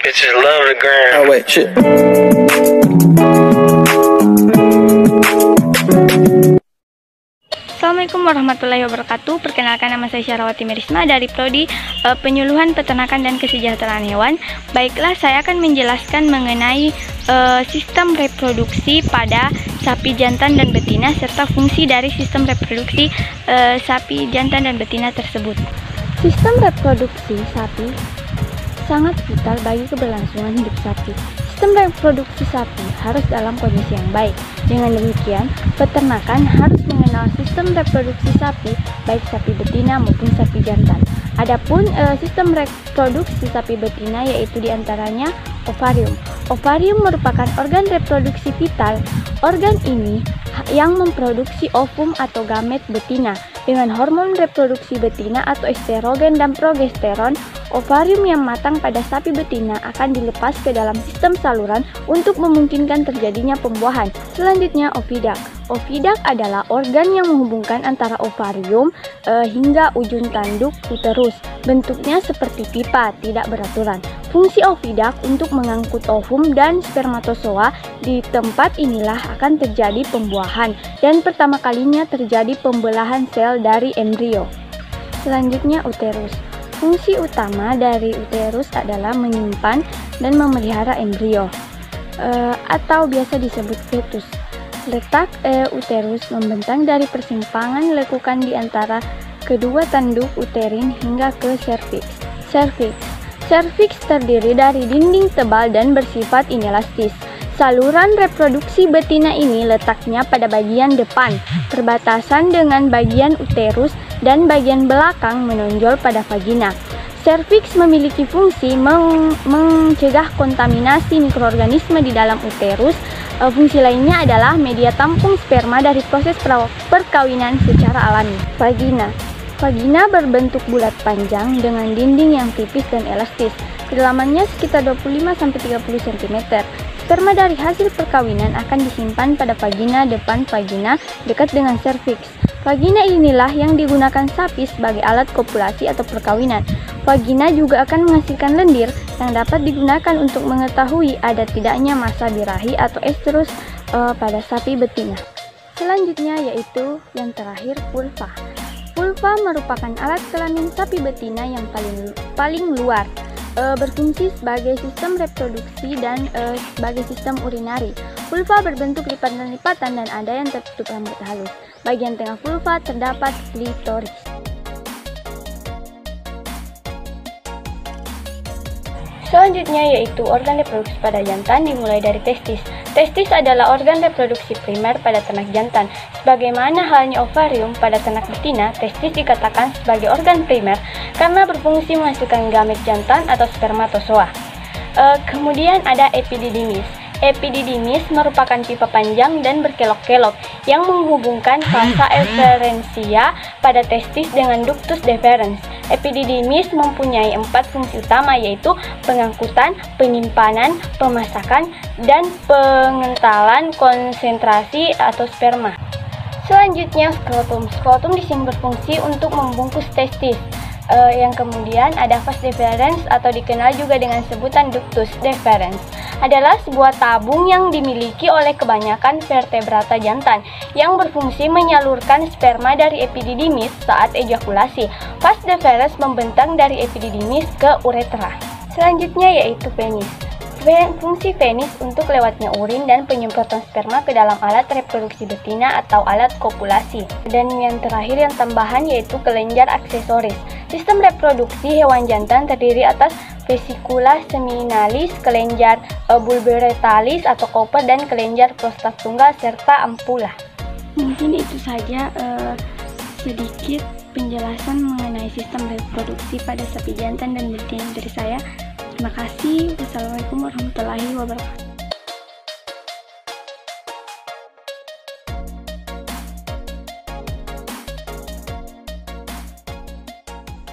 Bitches love the gram. Oh wait, shit. Assalamualaikum warahmatullahi wabarakatuh. Perkenalkan, nama saya Syarawati Merisma dari Prodi Penyuluhan Peternakan dan Kesejahteraan Hewan. Baiklah, saya akan menjelaskan mengenai sistem reproduksi pada sapi jantan dan betina serta fungsi dari sistem reproduksi sapi jantan dan betina tersebut. Sistem reproduksi sapi sangat vital bagi keberlangsungan hidup sapi. Sistem reproduksi sapi harus dalam kondisi yang baik. Dengan demikian, peternakan harus mengenal sistem reproduksi sapi, baik sapi betina maupun sapi jantan. Adapun sistem reproduksi sapi betina yaitu diantaranya ovarium. Ovarium merupakan organ reproduksi vital. Organ ini yang memproduksi ovum atau gamet betina. Dengan hormon reproduksi betina atau estrogen dan progesteron, ovarium yang matang pada sapi betina akan dilepas ke dalam sistem saluran untuk memungkinkan terjadinya pembuahan. Selanjutnya, ovidak. Ovidak adalah organ yang menghubungkan antara ovarium hingga ujung tanduk uterus. Bentuknya seperti pipa, tidak beraturan. Fungsi ovidak untuk mengangkut ovum dan spermatozoa. Di tempat inilah akan terjadi pembuahan dan pertama kalinya terjadi pembelahan sel dari embrio. Selanjutnya, uterus. Fungsi utama dari uterus adalah menyimpan dan memelihara embrio atau biasa disebut fetus. Letak uterus membentang dari persimpangan lekukan di antara kedua tanduk uterin hingga ke serviks. Serviks terdiri dari dinding tebal dan bersifat inelastis. Saluran reproduksi betina ini letaknya pada bagian depan, perbatasan dengan bagian uterus dan bagian belakang menonjol pada vagina. Serviks memiliki fungsi mencegah kontaminasi mikroorganisme di dalam uterus. Fungsi lainnya adalah media tampung sperma dari proses perkawinan secara alami. Vagina berbentuk bulat panjang dengan dinding yang tipis dan elastis. Kedalamannya sekitar 25-30 cm. Sperma dari hasil perkawinan akan disimpan pada vagina depan vagina dekat dengan serviks. Vagina inilah yang digunakan sapi sebagai alat kopulasi atau perkawinan. Vagina juga akan menghasilkan lendir yang dapat digunakan untuk mengetahui ada tidaknya massa birahi atau estrus pada sapi betina. Selanjutnya yaitu yang terakhir, vulva. Vulva merupakan alat kelamin sapi betina yang paling luar. Berfungsi sebagai sistem reproduksi dan sebagai sistem urinari. Vulva berbentuk lipatan-lipatan dan ada yang tertutup rambut halus. Bagian tengah vulva terdapat klitoris. Selanjutnya yaitu organ reproduksi pada jantan dimulai dari testis. Testis adalah organ reproduksi primer pada ternak jantan. Sebagaimana halnya ovarium pada ternak betina, testis dikatakan sebagai organ primer karena berfungsi menghasilkan gamet jantan atau spermatozoa. Kemudian ada epididymis. Epididymis merupakan pipa panjang dan berkelok-kelok yang menghubungkan falsa efferentia pada testis dengan ductus deferens. Epididymis mempunyai 4 fungsi utama yaitu pengangkutan, penyimpanan, pemasakan, dan pengentalan konsentrasi atau sperma. Selanjutnya skrotum. Skrotum di sini berfungsi untuk membungkus testis. Yang kemudian ada vas deferens atau dikenal juga dengan sebutan ductus deferens. Adalah sebuah tabung yang dimiliki oleh kebanyakan vertebrata jantan yang berfungsi menyalurkan sperma dari epididymis saat ejakulasi. Vas deferens membentang dari epididymis ke uretra. Selanjutnya yaitu penis. Fungsi penis untuk lewatnya urin dan penyemprotan sperma ke dalam alat reproduksi betina atau alat kopulasi. Dan yang terakhir yang tambahan yaitu kelenjar aksesoris. Sistem reproduksi hewan jantan terdiri atas vesicula seminalis, kelenjar bulboretalis atau koper, dan kelenjar prostat tunggal serta ampula. Mungkin itu saja sedikit penjelasan mengenai sistem reproduksi pada sapi jantan dan betina dari saya. Terima kasih. Wassalamualaikum warahmatullahi wabarakatuh.